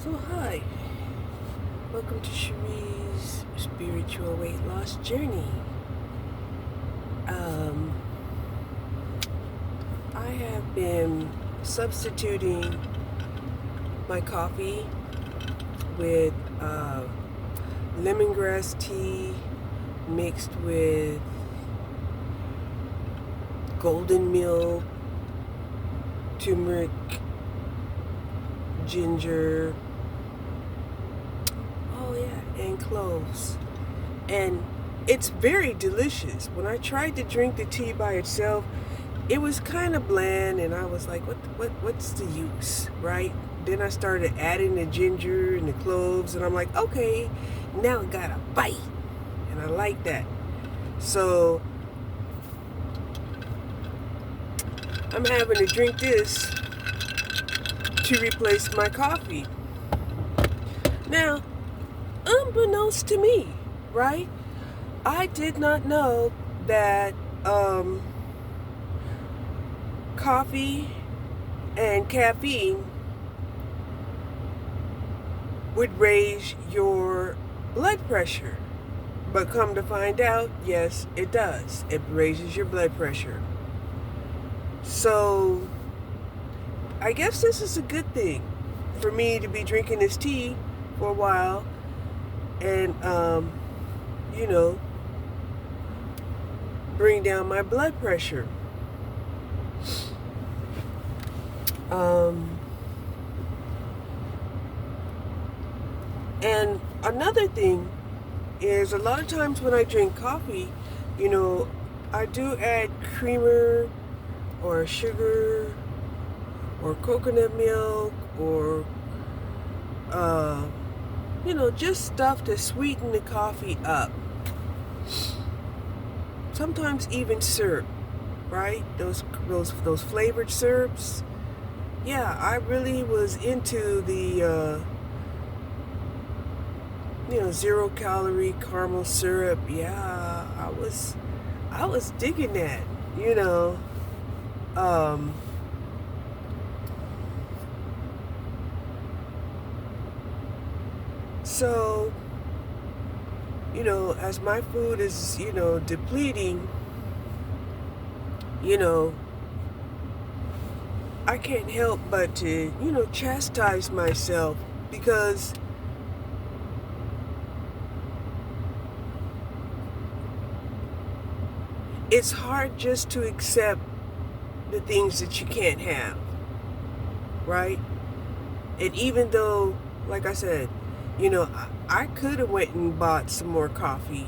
So hi, welcome to Cherie's spiritual weight loss journey. Um, I have been substituting my coffee with lemongrass tea mixed with golden milk, turmeric, ginger, and cloves. And it's very delicious. When I tried to drink the tea by itself, it was kind of bland, and I was like, what's the use, right? Then I started adding the ginger and the cloves, and I'm like, okay, now it got a bite, and I like that. So I'm having to drink this to replace my coffee. Now, unbeknownst to me, right? I did not know that coffee and caffeine would raise your blood pressure. But come to find out, yes, it does. It raises your blood pressure. So I guess this is a good thing for me to be drinking this tea for a while and bring down my blood pressure. And another thing is, a lot of times when I drink coffee, I do add creamer or sugar or coconut milk or just stuff to sweeten the coffee up. Sometimes even syrup, right? Those flavored syrups. Yeah, I really was into the 0-calorie caramel syrup. Yeah, I was digging that. So, as my food is, depleting, I can't help but to, chastise myself, because it's hard just to accept the things that you can't have, right? And even though, like I said, I could have went and bought some more coffee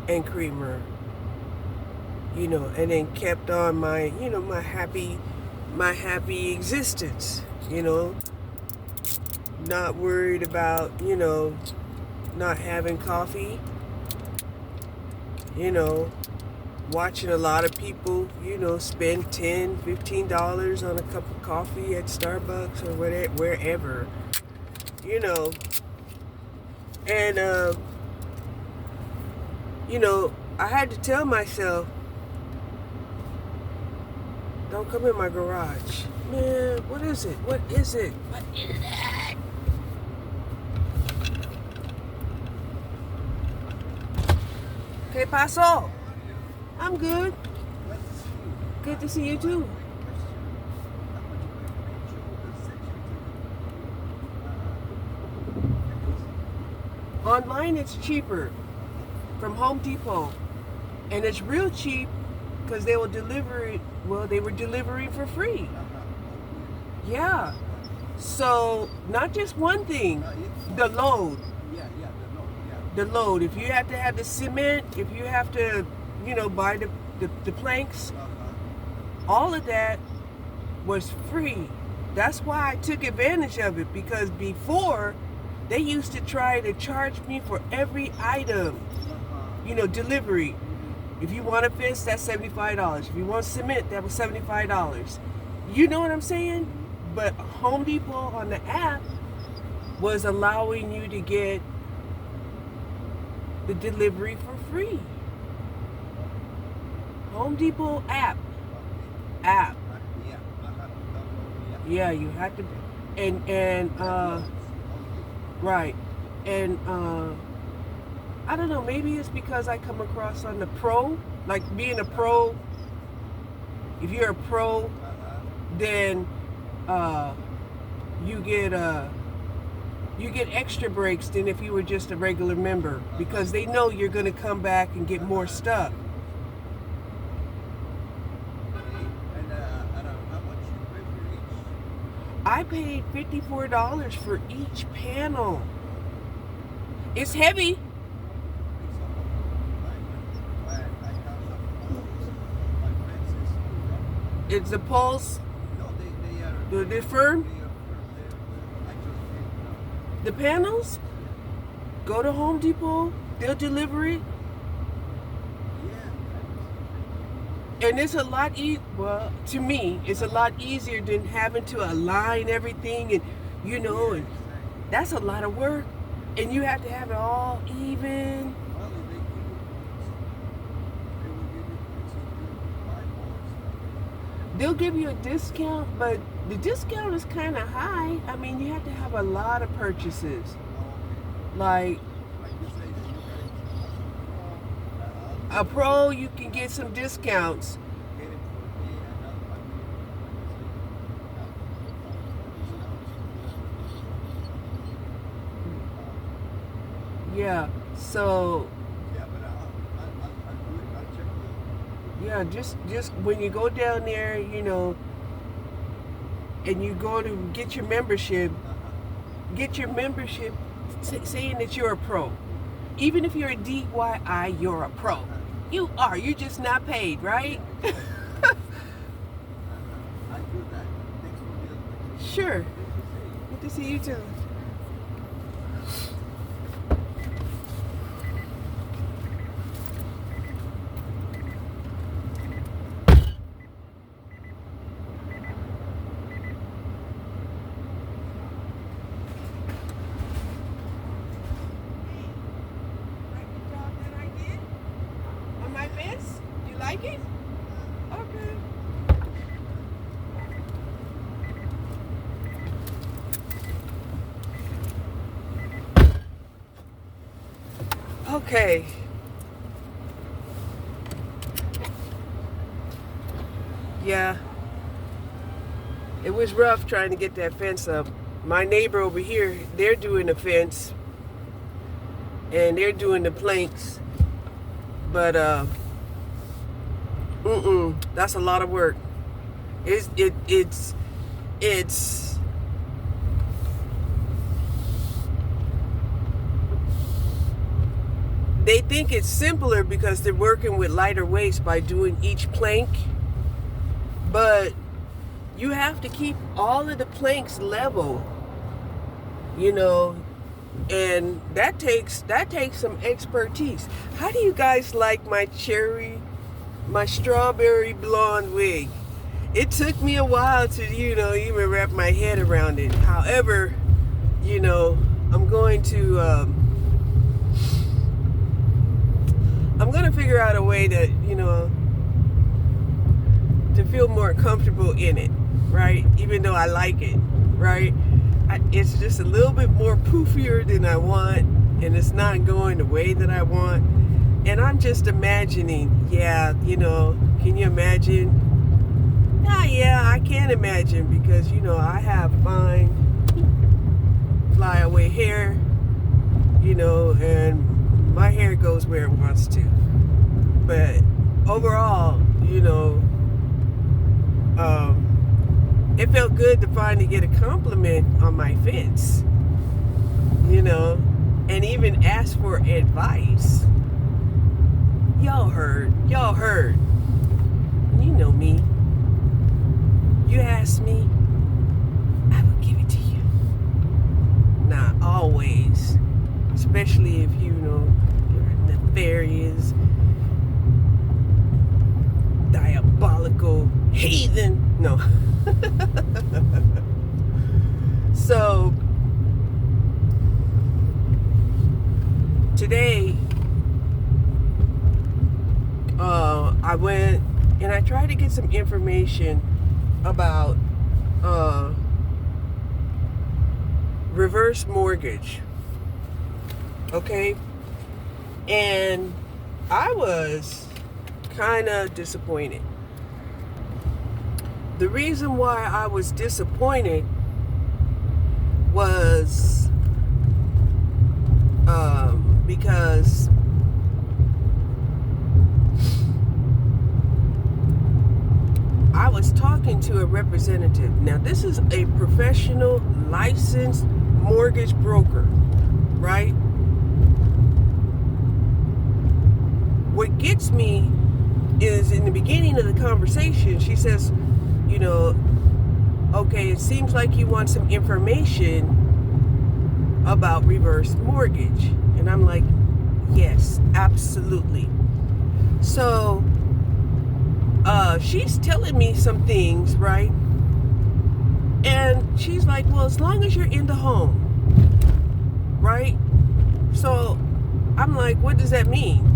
and creamer, and then kept on my, my happy existence, not worried about, not having coffee, watching a lot of people, spend $10, $15 on a cup of coffee at Starbucks or wherever, and, I had to tell myself, don't come in my garage. Man, what is it? What is it? What is it? Okay, Paso. I'm good. Good to see you too. Online it's cheaper from Home Depot. And it's real cheap because they will deliver it. Well, they were delivering for free. Yeah. So not just one thing, the load. The load. If you have to have the cement, if you have to, buy the planks, all of that was free. That's why I took advantage of it, because before they used to try to charge me for every item, delivery. If you want a fence, that's $75. If you want cement, that was $75. You know what I'm saying? But Home Depot on the app was allowing you to get the delivery for free. Home Depot app. Yeah, you have to and right, and I don't know, maybe it's because I come across on the pro, like being a pro. If you're a pro, then you get extra breaks than if you were just a regular member, because they know you're going to come back and get more stuff. I paid $54 for each panel. It's heavy. It's the poles. They're firm. The panels, go to Home Depot, they'll deliver it. And it's a lot well, to me, it's a lot easier than having to align everything, and and that's a lot of work. And you have to have it all even. They'll give you a discount, but the discount is kind of high. I mean, you have to have a lot of purchases. Like a pro, you can get some discounts. Yeah, so yeah, just when you go down there, and you go to get your membership, saying that you're a pro. Even if you're a DIY, you're a pro. You are. You're just not paid, right? Sure. Good to see you too. You like it? Okay. Okay. Yeah. It was rough trying to get that fence up. My neighbor over here, they're doing the fence and they're doing the planks. But that's a lot of work. It's they think it's simpler because they're working with lighter weights by doing each plank, but you have to keep all of the planks level, and that takes some expertise. How do you guys like my strawberry blonde wig? It took me a while to, even wrap my head around it. However, I'm going to figure out a way to, to feel more comfortable in it, right? Even though I like it, right? It's just a little bit more poofier than I want, and it's not going the way that I want. And I'm just imagining, can you imagine? Yeah, I can imagine, because, I have fine flyaway hair, and my hair goes where it wants to. But overall, it felt good to finally get a compliment on my fence, and even ask for advice. Y'all heard. You know me. You ask me, I will give it to you. Not always. Especially if you're nefarious, diabolical heathen. No. So today I went and I tried to get some information about reverse mortgage. Okay? And I was kind of disappointed. The reason why I was disappointed was because I was talking to a representative. Now, this is a professional, licensed mortgage broker, right? What gets me is in the beginning of the conversation, she says, you know, okay, it seems like you want some information about reverse mortgage. And I'm like, yes, absolutely. So she's telling me some things, right? And she's like, well, as long as you're in the home, right? So I'm like, what does that mean?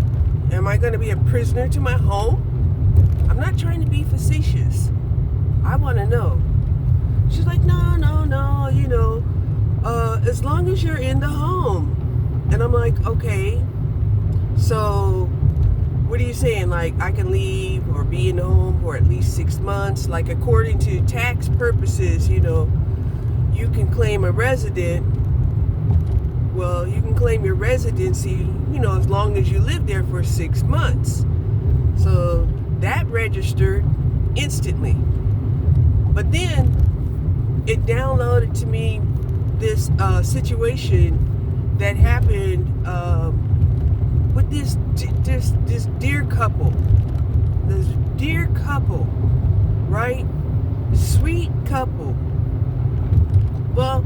Am I going to be a prisoner to my home? I'm not trying to be facetious. I want to know. She's like, no, you know, as long as you're in the home. And I'm like, okay, so what are you saying? Like, I can leave or be in the home for at least 6 months? Like, according to tax purposes, you know, you can claim a resident. Well, you can claim your residency, you know, as long as you live there for 6 months. So that registered instantly. But then it downloaded to me this situation that happened with this dear couple. This dear couple, right? Sweet couple. Well,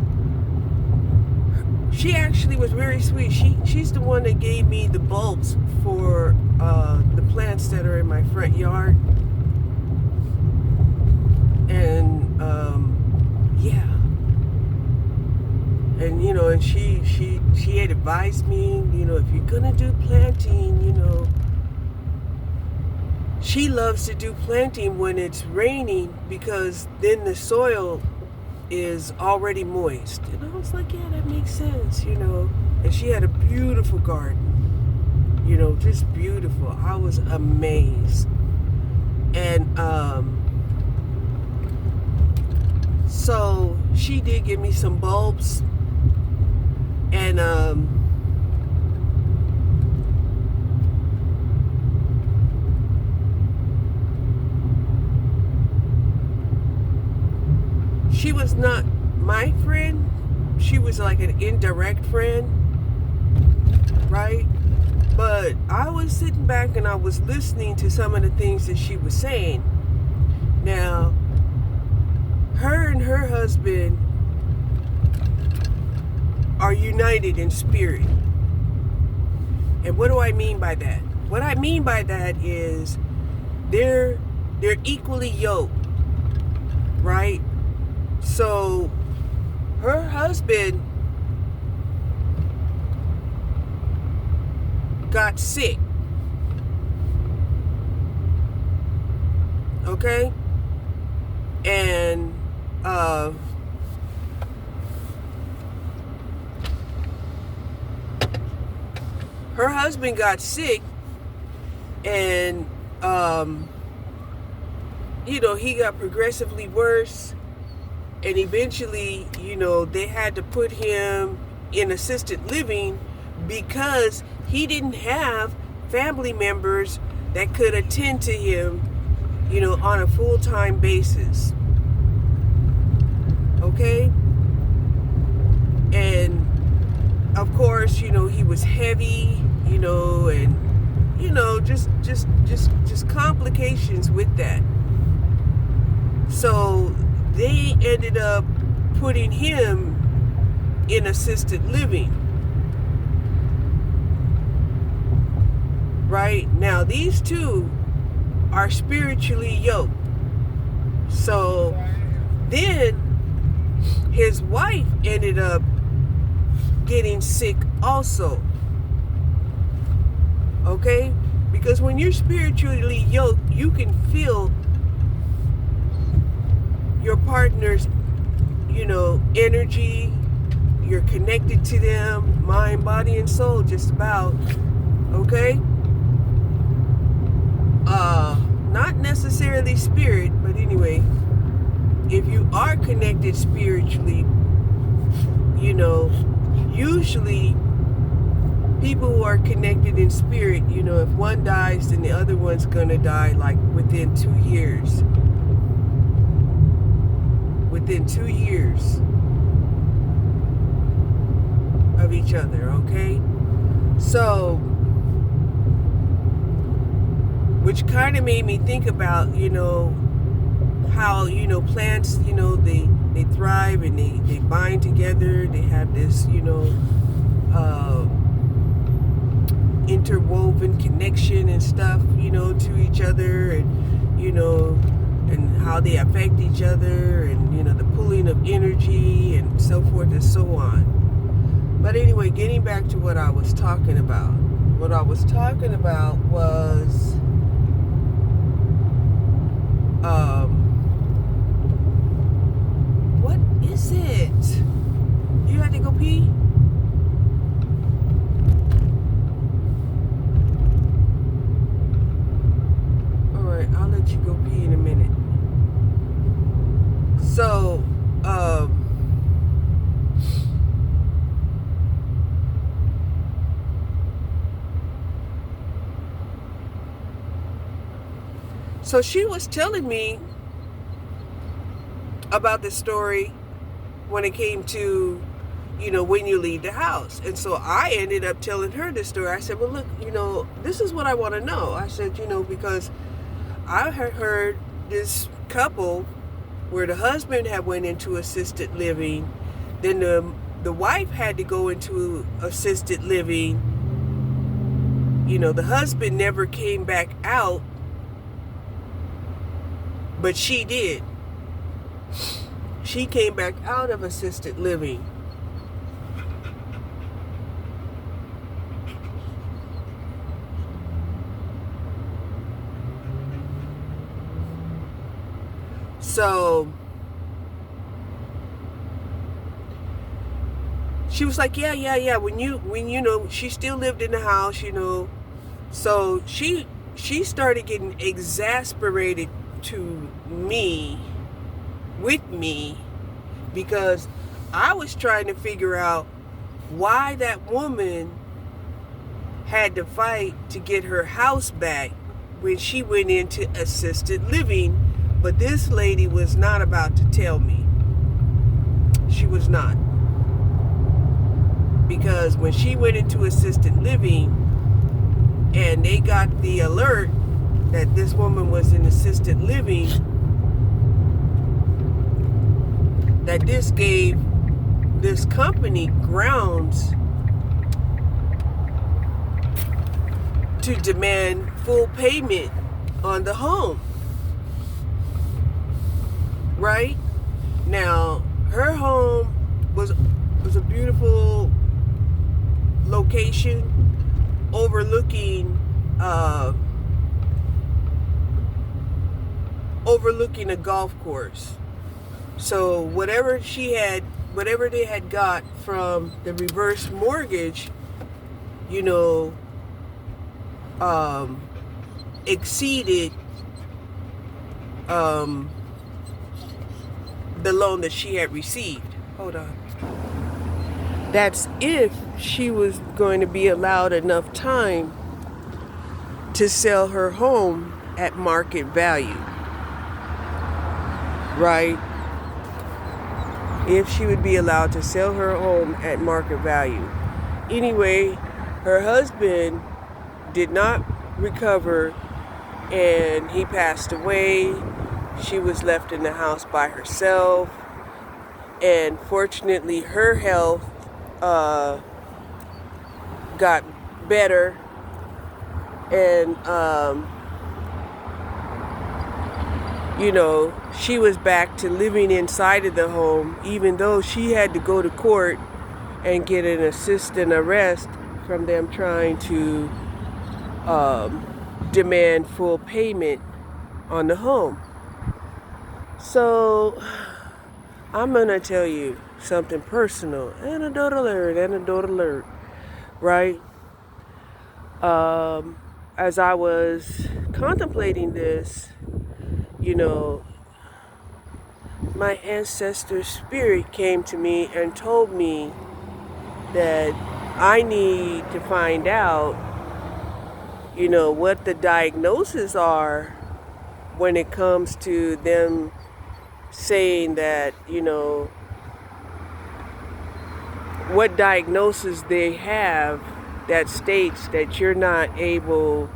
she actually was very sweet. She's the one that gave me the bulbs for the plants that are in my front yard. And yeah. And you know, and she had advised me, you know, if you're gonna do planting, you know, she loves to do planting when it's raining because then the soil is already moist. And I was like, yeah, that makes sense, you know. And she had a beautiful garden, you know, just beautiful. I was amazed. And so she did give me some bulbs. And she was not my friend. She was like an indirect friend, right? But I was sitting back and I was listening to some of the things that she was saying. Now, her and her husband are united in spirit. And what do I mean by that? What I mean by that is they're equally yoked, right? So her husband got sick. Okay? And her husband got sick, and you know, he got progressively worse, and eventually, you know, they had to put him in assisted living because he didn't have family members that could attend to him, you know, on a full-time basis. Okay? And of course, you know, he was heavy, you know, and you know, just complications with that. So they ended up putting him in assisted living. Right? Now, these two are spiritually yoked. So then his wife ended up getting sick also. Okay? Because when you're spiritually yoked, you can feel your partner's, you know, energy, connected to them, mind, body, and soul, just about. Okay? Not necessarily spirit, but anyway, if you are connected spiritually, usually people who are connected in spirit, if one dies, then the other one's gonna die like within 2 years. Within 2 years of each other, okay? So, which kind of made me think about, how, plants, they thrive and they bind together. They have this, interwoven connection and stuff, to each other, and how they affect each other, and, the pulling of energy and so forth and so on. But anyway, getting back to what I was talking about. What I was talking about was what is it? You had to go pee? Alright, I'll let you go pee in a minute. So, so she was telling me about the story when it came to, when you leave the house. And so I ended up telling her the story. I said, well, look, this is what I want to know. I said, because I had heard this couple where the husband had went into assisted living, then the wife had to go into assisted living. The husband never came back out, but she did. She came back out of assisted living. So she was like, yeah. When she still lived in the house, So she started getting exasperated with me, because I was trying to figure out why that woman had to fight to get her house back when she went into assisted living. But this lady was not about to tell me. She was not. Because when she went into assisted living and they got the alert that this woman was in assisted living, that this gave this company grounds to demand full payment on the home. Right? Now, her home was a beautiful location overlooking a golf course. So whatever they had got from the reverse mortgage, exceeded the loan that she had received. Hold on. That's if she was going to be allowed enough time to sell her home at market value. Right? If she would be allowed to sell her home at market value. Anyway, her husband did not recover and he passed away. She was left in the house by herself, and fortunately her health got better, and she was back to living inside of the home, even though she had to go to court and get an assisted arrest from them trying to demand full payment on the home. So I'm gonna tell you something personal. Anecdote alert, right? As I was contemplating this, you know, my ancestor spirit came to me and told me that I need to find out, what the diagnoses are when it comes to them saying that, what diagnosis they have that states that you're not able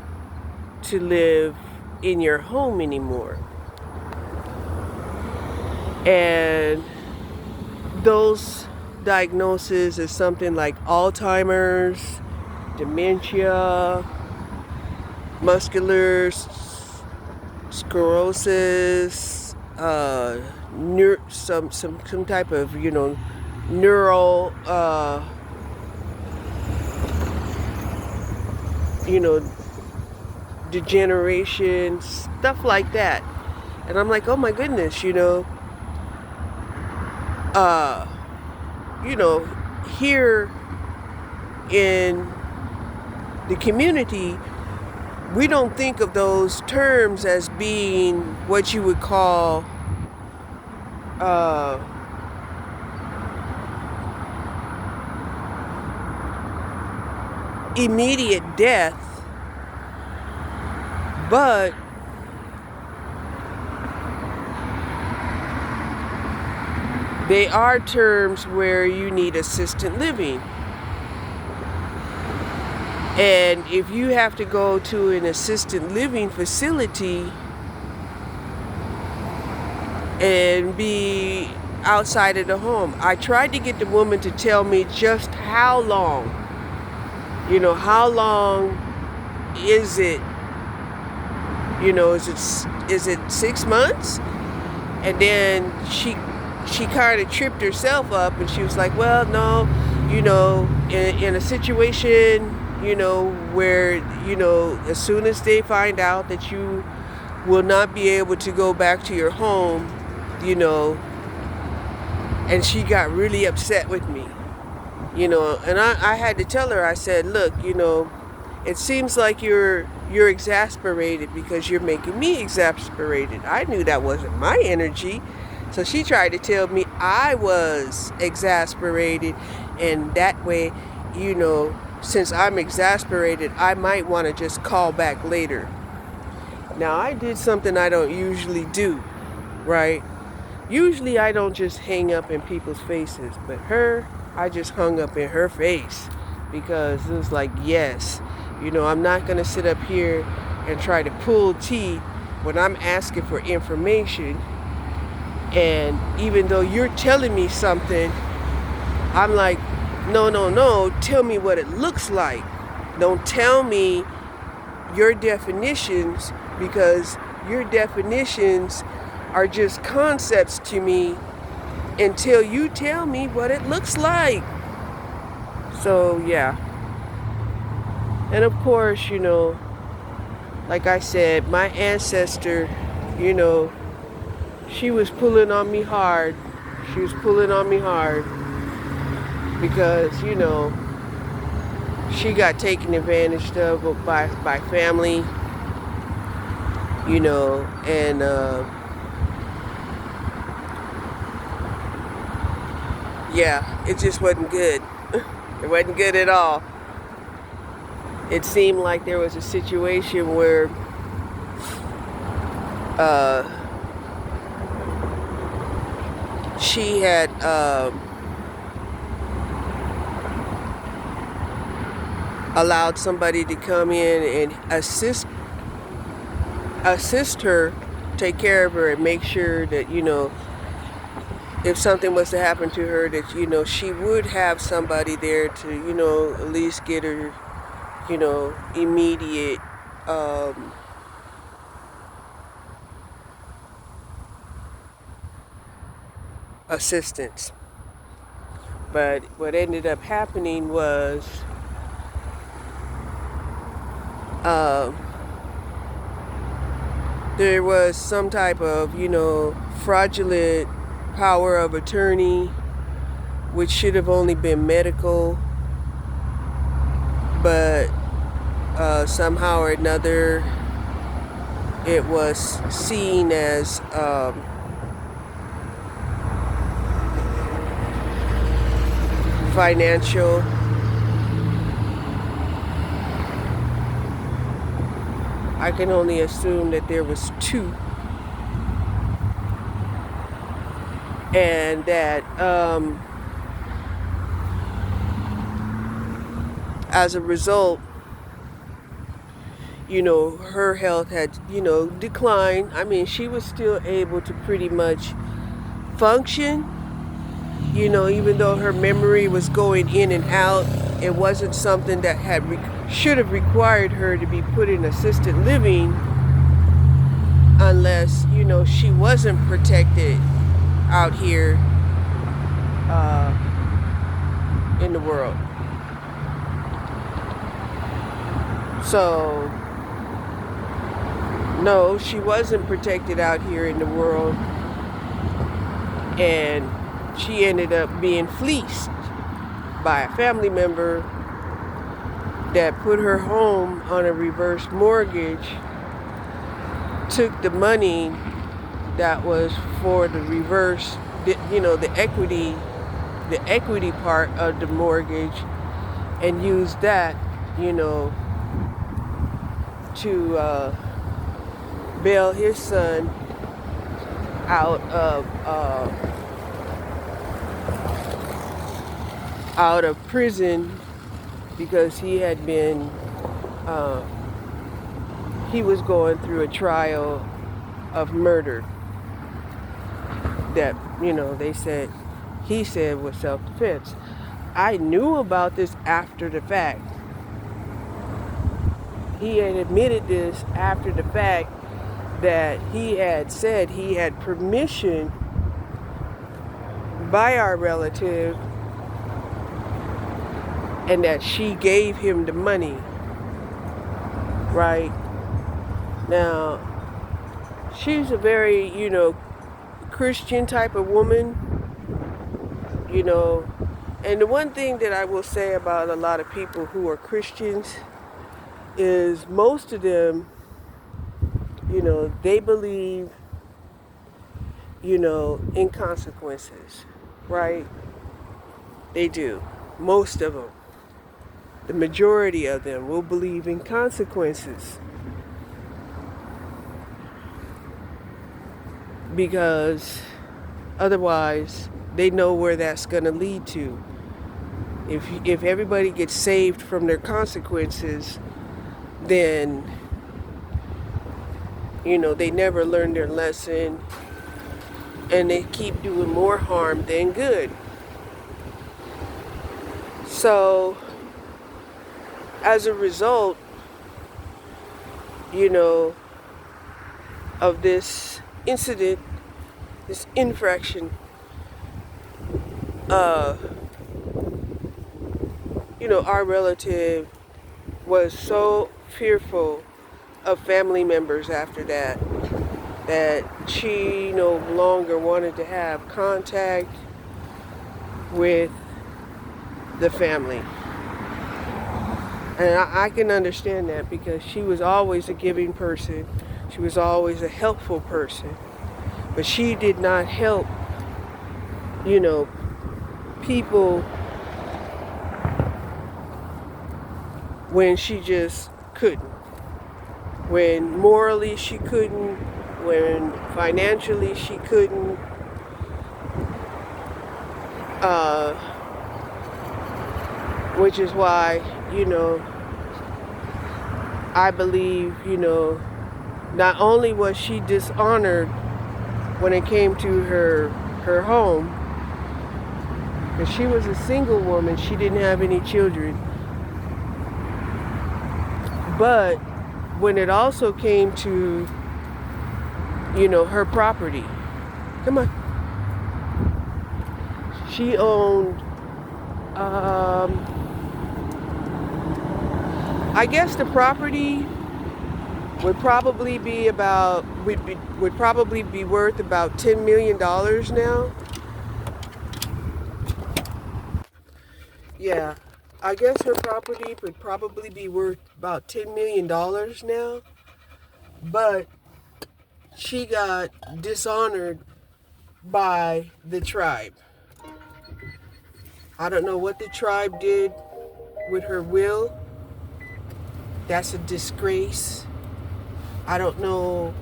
to live in your home anymore. And those diagnoses is something like Alzheimer's, dementia, muscular sclerosis, some type of neural degeneration, stuff like that. And I'm like, oh my goodness, here in the community, we don't think of those terms as being what you would call immediate death, but they are terms where you need assisted living. And if you have to go to an assisted living facility and be outside of the home, I tried to get the woman to tell me just how long. How long is it? Is it 6 months? And then she kind of tripped herself up, and she was like, well, no, in a situation, where, as soon as they find out that you will not be able to go back to your home, and she got really upset with me, and I had to tell her, I said, look, it seems like you're exasperated because you're making me exasperated. I knew that wasn't my energy. So she tried to tell me I was exasperated, and that way, since I'm exasperated, I might want to just call back later. Now, I did something I don't usually do, right? Usually I don't just hang up in people's faces, but I just hung up in her face, because it was like, yes, I'm not going to sit up here and try to pull teeth when I'm asking for information. And even though you're telling me something, I'm like, no, tell me what it looks like. Don't tell me your definitions, because your definitions are just concepts to me until you tell me what it looks like. So, yeah. And of course, like I said, my ancestor, she was pulling on me hard. Because, she got taken advantage of by family, and yeah, it just wasn't good. It wasn't good at all. It seemed like there was a situation where she had allowed somebody to come in and assist her, take care of her, and make sure that, if something was to happen to her, that, she would have somebody there to, at least get her, immediate assistance. But what ended up happening was there was some type of, fraudulent power of attorney which should have only been medical, but somehow or another it was seen as financial. I can only assume that there was two, and that as a result, her health had, declined. I mean, she was still able to pretty much function, even though her memory was going in and out. It wasn't something that should have required her to be put in assisted living unless, she wasn't protected out here in the world. So, no, she wasn't protected out here in the world, and she ended up being fleeced by a family member that put her home on a reverse mortgage, took the money that was for the reverse, the equity part of the mortgage, and used that, to bail his son out of prison, because he was going through a trial of murder that, he said was self-defense. I knew about this after the fact. He had admitted this after the fact, that he had said he had permission by our relative, and that she gave him the money. Right? Now, she's a very, Christian type of woman, and the one thing that I will say about a lot of people who are Christians is most of them, they believe, in consequences, right? They do. Most of them. The majority of them will believe in consequences, because otherwise they know where that's going to lead to. If everybody gets saved from their consequences, then they never learn their lesson, and they keep doing more harm than good. So as a result, of this incident, this infraction, our relative was so fearful of family members after that she no longer wanted to have contact with the family. And I can understand that, because she was always a giving person. She was always a helpful person. But she did not help, people when she just couldn't. When morally she couldn't, when financially she couldn't. Which is why, I believe, not only was she dishonored when it came to her home, because she was a single woman, she didn't have any children, but when it also came to, her property, come on, she owned, I guess the property would probably be would probably be worth about $10 million now. Yeah, I guess her property would probably be worth about $10 million now, but she got dishonored by the tribe. I don't know what the tribe did with her will. That's a disgrace. I don't know,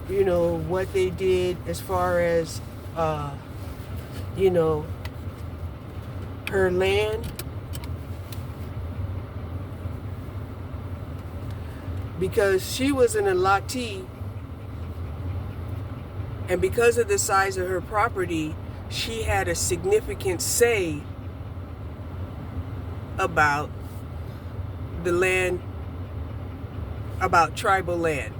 what they did as far as, you know, her land. Because she was an Alati, and because of the size of her property, she had a significant say about the land, about tribal land.